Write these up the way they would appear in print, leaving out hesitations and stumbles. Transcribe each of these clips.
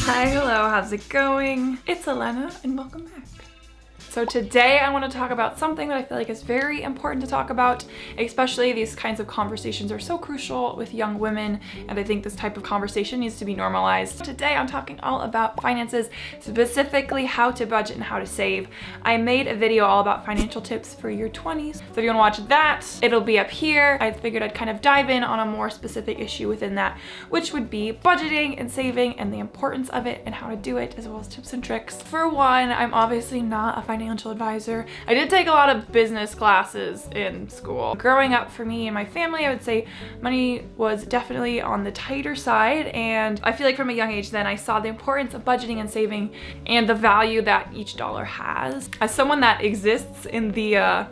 Hi, hello, how's it going? It's Elena and welcome back. So today I want to talk about something that I feel like is very important to talk about, especially these kinds of conversations are so crucial with young women, and I think this type of conversation needs to be normalized. Today I'm talking all about finances, specifically how to budget and how to save. I made a video all about financial tips for your 20s, so if you want to watch that, it'll be up here. I figured I'd kind of dive in on a more specific issue within that, which would be budgeting and saving and the importance of it and how to do it, as well as tips and tricks. For one, I'm obviously not a financial advisor. I did take a lot of business classes in school. Growing up for me and my family, I would say money was definitely on the tighter side, and I feel like from a young age then I saw the importance of budgeting and saving and the value that each dollar has. As someone that exists in the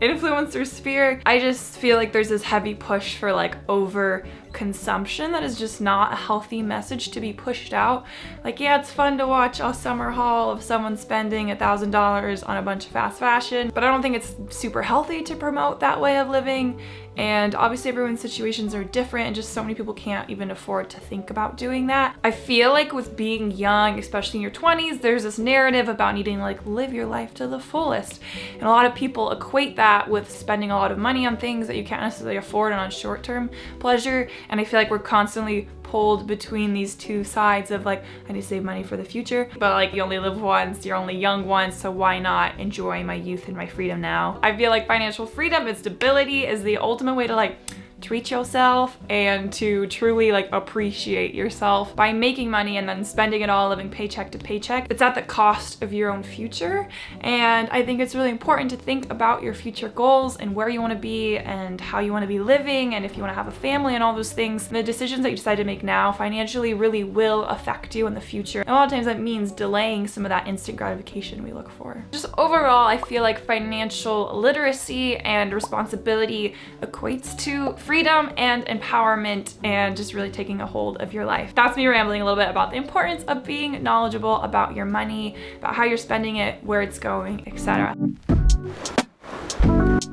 influencer sphere, I just feel like there's this heavy push for like over consumption that is just not a healthy message to be pushed out. Like, yeah, it's fun to watch a summer haul of someone spending $1,000 on a bunch of fast fashion, but I don't think it's super healthy to promote that way of living. And obviously everyone's situations are different, and just so many people can't even afford to think about doing that. I feel like with being young, especially in your 20s, there's this narrative about needing to like live your life to the fullest. And a lot of people equate that with spending a lot of money on things that you can't necessarily afford and on short-term pleasure. And I feel like we're constantly pulled between these two sides of like, I need to save money for the future, but like you only live once, you're only young once, so why not enjoy my youth and my freedom now? I feel like financial freedom and stability is the ultimate way to like treat yourself and to truly like appreciate yourself. By making money and then spending it all, living paycheck to paycheck, it's at the cost of your own future. And I think it's really important to think about your future goals and where you want to be and how you want to be living, and if you want to have a family and all those things. The decisions that you decide to make now financially really will affect you in the future. And a lot of times that means delaying some of that instant gratification we look for. Just overall, I feel like financial literacy and responsibility equates to freedom and empowerment and just really taking a hold of your life. That's me rambling a little bit about the importance of being knowledgeable about your money, about how you're spending it, where it's going, etc.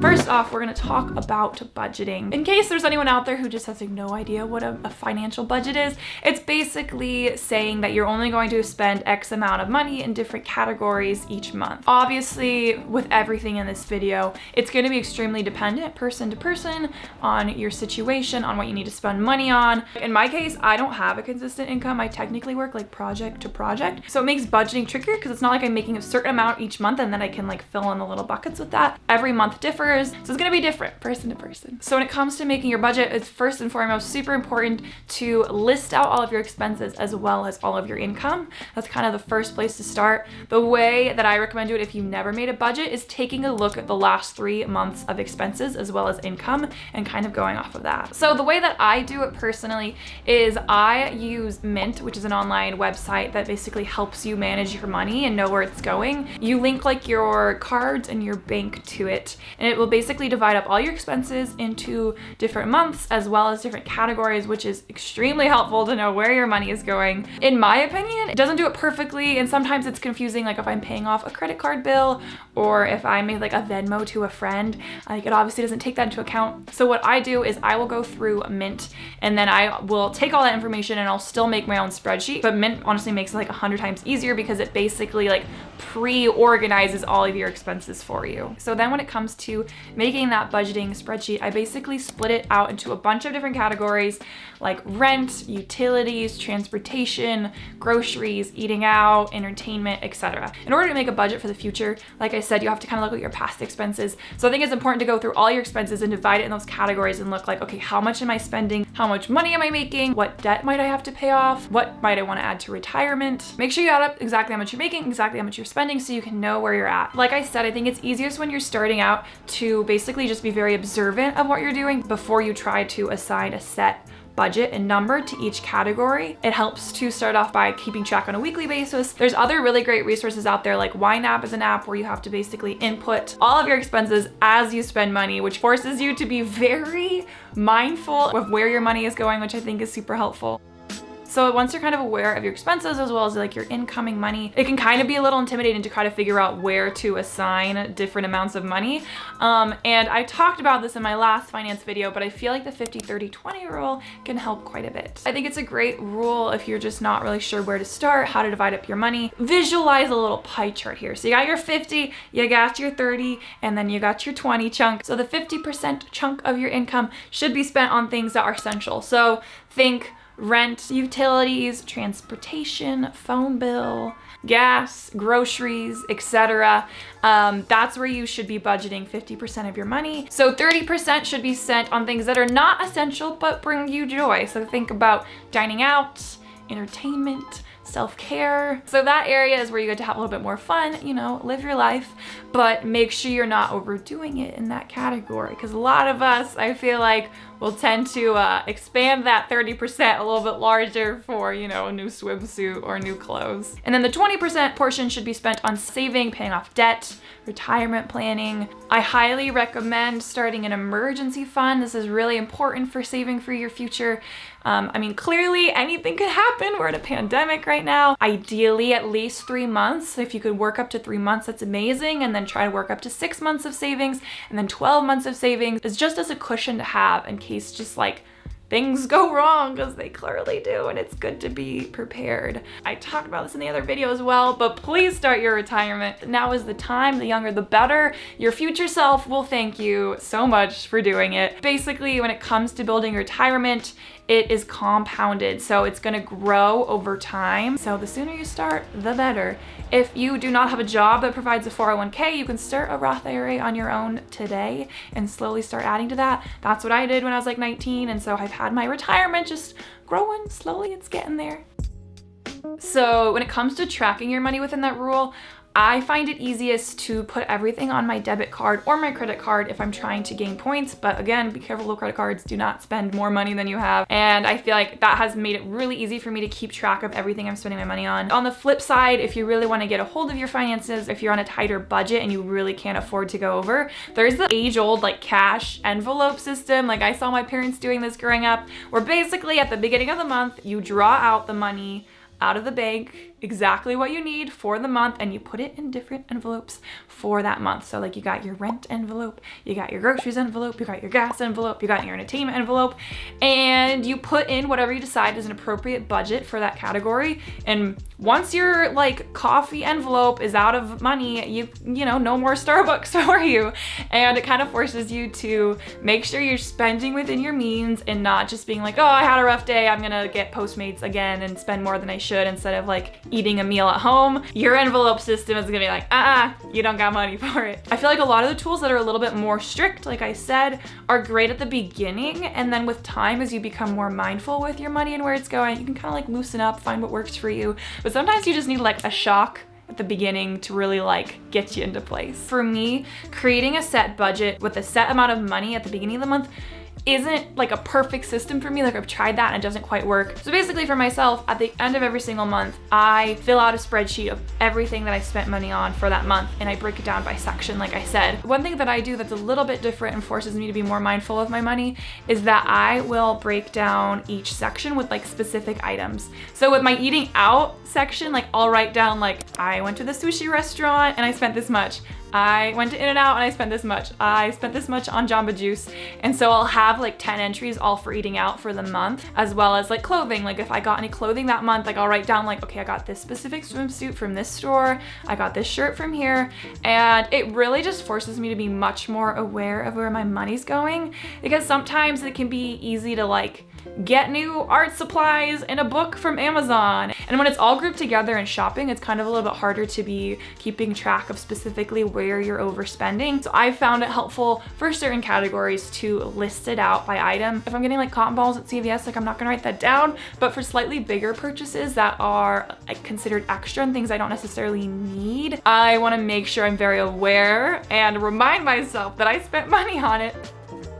First off, we're gonna talk about budgeting. In case there's anyone out there who just has like no idea what a financial budget is, it's basically saying that you're only going to spend X amount of money in different categories each month. Obviously, with everything in this video, it's gonna be extremely dependent person to person on your situation, on what you need to spend money on. In my case, I don't have a consistent income. I technically work like project to project. So it makes budgeting trickier because it's not like I'm making a certain amount each month and then I can like fill in the little buckets with that. Every month differs. So it's gonna be different person to person. So when it comes to making your budget, it's first and foremost super important to list out all of your expenses as well as all of your income. That's kind of the first place to start. The way that I recommend do it if you never made a budget is taking a look at the last 3 months of expenses as well as income and kind of going off of that. So the way that I do it personally is I use Mint, which is an online website that basically helps you manage your money and know where it's going. You link like your cards and your bank to it, and it will basically divide up all your expenses into different months as well as different categories, which is extremely helpful to know where your money is going. In my opinion, it doesn't do it perfectly, and sometimes it's confusing, like if I'm paying off a credit card bill or if I made like a Venmo to a friend, like it obviously doesn't take that into account. So what I do is I will go through Mint and then I will take all that information and I'll still make my own spreadsheet, but Mint honestly makes it like 100 times easier because it basically like pre-organizes all of your expenses for you. So then when it comes to making that budgeting spreadsheet, I basically split it out into a bunch of different categories like rent, utilities, transportation, groceries, eating out, entertainment, etc. In order to make a budget for the future, like I said, you have to kind of look at your past expenses. So I think it's important to go through all your expenses and divide it in those categories and look like, okay, how much am I spending? How much money am I making? What debt might I have to pay off? What might I want to add to retirement? Make sure you add up exactly how much you're making, exactly how much you're spending, so you can know where you're at. Like I said, I think it's easiest when you're starting out to basically just be very observant of what you're doing before you try to assign a set budget and number to each category. It helps to start off by keeping track on a weekly basis. There's other really great resources out there, like YNAB is an app where you have to basically input all of your expenses as you spend money, which forces you to be very mindful of where your money is going, which I think is super helpful. So once you're kind of aware of your expenses as well as like your incoming money, it can kind of be a little intimidating to try to figure out where to assign different amounts of money. And I talked about this in my last finance video, but I feel like the 50-30-20 rule can help quite a bit. I think it's a great rule if you're just not really sure where to start, how to divide up your money. Visualize a little pie chart here. So you got your 50, you got your 30, and then you got your 20 chunk. So the 50% chunk of your income should be spent on things that are essential. So think rent, utilities, transportation, phone bill, gas, groceries, etc. That's where you should be budgeting 50% of your money. So 30% should be spent on things that are not essential but bring you joy. So think about dining out, entertainment, self-care. So that area is where you get to have a little bit more fun, you know, live your life, but make sure you're not overdoing it in that category. Because a lot of us, I feel like, will tend to expand that 30% a little bit larger for, you know, a new swimsuit or new clothes. And then the 20% portion should be spent on saving, paying off debt, retirement planning. I highly recommend starting an emergency fund. This is really important for saving for your future. I mean, clearly anything could happen. We're in a pandemic right now. Ideally, at least 3 months. If you could work up to 3 months, that's amazing. And then try to work up to 6 months of savings and then 12 months of savings is just as a cushion to have in case just like things go wrong, because they clearly do, and it's good to be prepared. I talked about this in the other video as well, but please start your retirement. Now is the time. The younger the better. Your future self will thank you so much for doing it. Basically, when it comes to building retirement, it is compounded, so it's gonna grow over time. So the sooner you start, the better. If you do not have a job that provides a 401k, you can start a Roth IRA on your own today and slowly start adding to that. That's what I did when I was like 19, and so I've had my retirement just growing slowly. It's getting there. So when it comes to tracking your money within that rule, I find it easiest to put everything on my debit card or my credit card if I'm trying to gain points. But again, be careful with credit cards. Do not spend more money than you have. And I feel like that has made it really easy for me to keep track of everything I'm spending my money on. On the flip side, if you really want to get a hold of your finances, if you're on a tighter budget and you really can't afford to go over, there's the age-old like cash envelope system. Like I saw my parents doing this growing up, where basically at the beginning of the month, you draw out the money out of the bank, exactly what you need for the month, and you put it in different envelopes for that month. So like you got your rent envelope, you got your groceries envelope, you got your gas envelope, you got your entertainment envelope, and you put in whatever you decide is an appropriate budget for that category. And once your like coffee envelope is out of money, you know, no more Starbucks for you. And it kind of forces you to make sure you're spending within your means and not just being like, oh, I had a rough day, I'm gonna get Postmates again and spend more than I should instead of like eating a meal at home. Your envelope system is gonna be like, you don't got money for it. I feel like a lot of the tools that are a little bit more strict, like I said, are great at the beginning, and then with time, as you become more mindful with your money and where it's going, you can kind of like loosen up, find what works for you. But sometimes you just need like a shock at the beginning to really like get you into place. For me, creating a set budget with a set amount of money at the beginning of the month isn't like a perfect system for me. Like I've tried that and it doesn't quite work. So basically for myself, at the end of every single month, I fill out a spreadsheet of everything that I spent money on for that month, and I break it down by section, like I said. One thing that I do that's a little bit different and forces me to be more mindful of my money is that I will break down each section with like specific items. So with my eating out section, like I'll write down like, I went to the sushi restaurant and I spent this much. I went to In-N-Out and I spent this much. I spent this much on Jamba Juice. And so I'll have like 10 entries all for eating out for the month, as well as like clothing. Like if I got any clothing that month, like I'll write down like, okay, I got this specific swimsuit from this store. I got this shirt from here. And it really just forces me to be much more aware of where my money's going, because sometimes it can be easy to like get new art supplies and a book from Amazon. And when it's all grouped together in shopping, it's kind of a little bit harder to be keeping track of specifically where you're overspending. So I found it helpful for certain categories to list it out by item. If I'm getting like cotton balls at CVS, like I'm not gonna write that down, but for slightly bigger purchases that are like considered extra and things I don't necessarily need, I wanna make sure I'm very aware and remind myself that I spent money on it.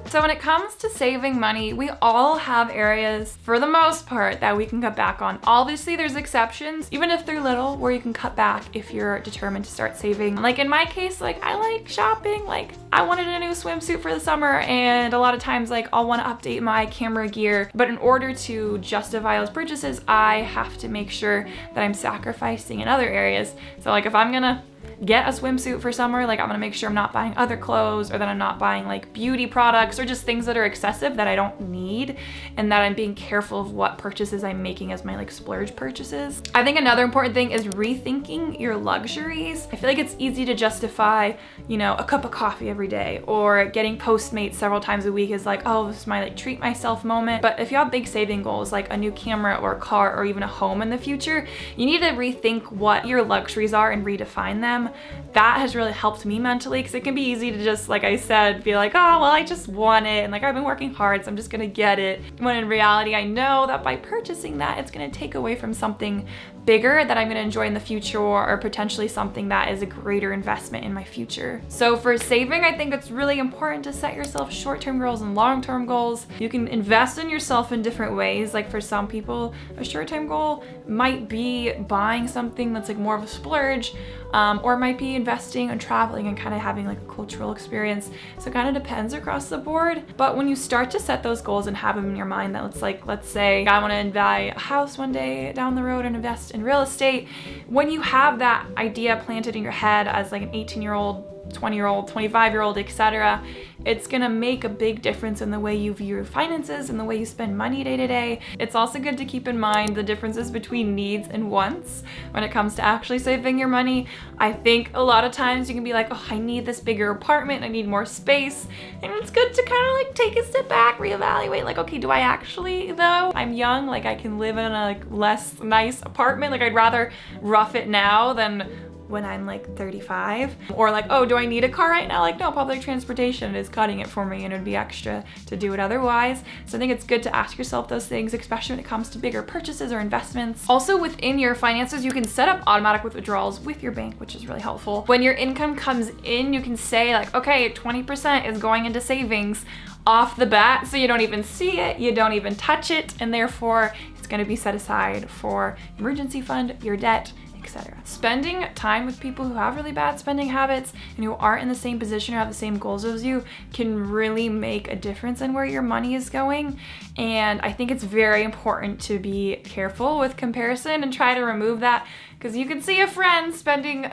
So when it comes to saving money, we all have areas, for the most part, that we can cut back on. Obviously, there's exceptions, even if they're little, where you can cut back if you're determined to start saving. Like in my case, like I like shopping. Like I wanted a new swimsuit for the summer, and a lot of times like I'll want to update my camera gear. But in order to justify those purchases, I have to make sure that I'm sacrificing in other areas. So like if I'm gonna get a swimsuit for summer, like I'm gonna make sure I'm not buying other clothes, or that I'm not buying like beauty products or just things that are excessive that I don't need, and that I'm being careful of what purchases I'm making as my like splurge purchases. I think another important thing is rethinking your luxuries. I feel like it's easy to justify, you know, a cup of coffee every day, or getting Postmates several times a week is like, oh, this is my like treat myself moment. But if you have big saving goals like a new camera or a car or even a home in the future, you need to rethink what your luxuries are and redefine them. That has really helped me mentally, because it can be easy to just, like I said, be like, oh, well, I just want it, and like I've been working hard, so I'm just gonna get it. When in reality, I know that by purchasing that, it's gonna take away from something bigger that I'm gonna enjoy in the future, or potentially something that is a greater investment in my future. So for saving, I think it's really important to set yourself short-term goals and long-term goals. You can invest in yourself in different ways. Like for some people, a short-term goal might be buying something that's like more of a splurge, or it might be investing and traveling and kind of having like a cultural experience. So it kind of depends across the board. But when you start to set those goals and have them in your mind, that it's like, let's say I want to buy a house one day down the road and invest in real estate. When you have that idea planted in your head as like an 18-year-old, 20-year-old, 25-year-old, etc., it's gonna make a big difference in the way you view your finances and the way you spend money day to day. It's also good to keep in mind the differences between needs and wants when it comes to actually saving your money. I think a lot of times you can be like, oh, I need this bigger apartment, I need more space. And it's good to kind of like take a step back, reevaluate, like, okay, do I actually though? I'm young, like I can live in a like less nice apartment. Like I'd rather rough it now than when I'm like 35. Or like, oh, do I need a car right now? Like, no, public transportation is cutting it for me, and it'd be extra to do it otherwise. So I think it's good to ask yourself those things, especially when it comes to bigger purchases or investments. Also within your finances, you can set up automatic withdrawals with your bank, which is really helpful. When your income comes in, you can say like, okay, 20% is going into savings off the bat, so you don't even see it, you don't even touch it, and therefore it's gonna be set aside for emergency fund, your debt, etc. Spending time with people who have really bad spending habits and who aren't in the same position or have the same goals as you can really make a difference in where your money is going. And I think it's very important to be careful with comparison and try to remove that, because you can see a friend spending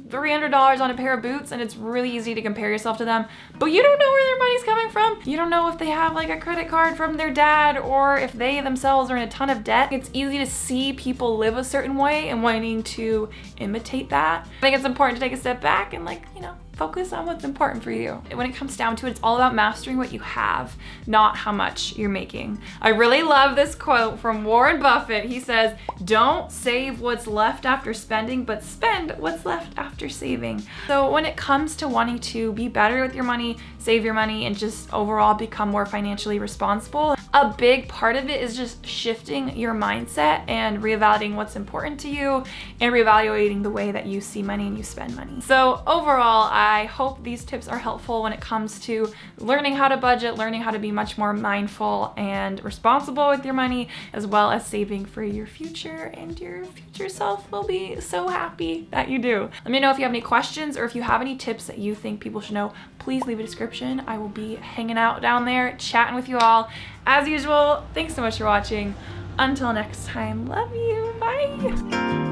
$300 on a pair of boots and it's really easy to compare yourself to them, but you don't know where their money's coming from. You don't know if they have like a credit card from their dad, or if they themselves are in a ton of debt. It's easy to see people live a certain way and wanting to imitate that. I think it's important to take a step back and like, you know, focus on what's important for you. When it comes down to it, it's all about mastering what you have, not how much you're making. I really love this quote from Warren Buffett. He says, don't save what's left after spending, but spend what's left after saving. So when it comes to wanting to be better with your money, save your money, and just overall become more financially responsible, a big part of it is just shifting your mindset and reevaluating what's important to you and reevaluating the way that you see money and you spend money. So overall, I hope these tips are helpful when it comes to learning how to budget, learning how to be much more mindful and responsible with your money, as well as saving for your future, and your future self will be so happy that you do. Let me know if you have any questions or if you have any tips that you think people should know. Please leave a description. I will be hanging out down there, chatting with you all. As usual, thanks so much for watching. Until next time, love you, bye.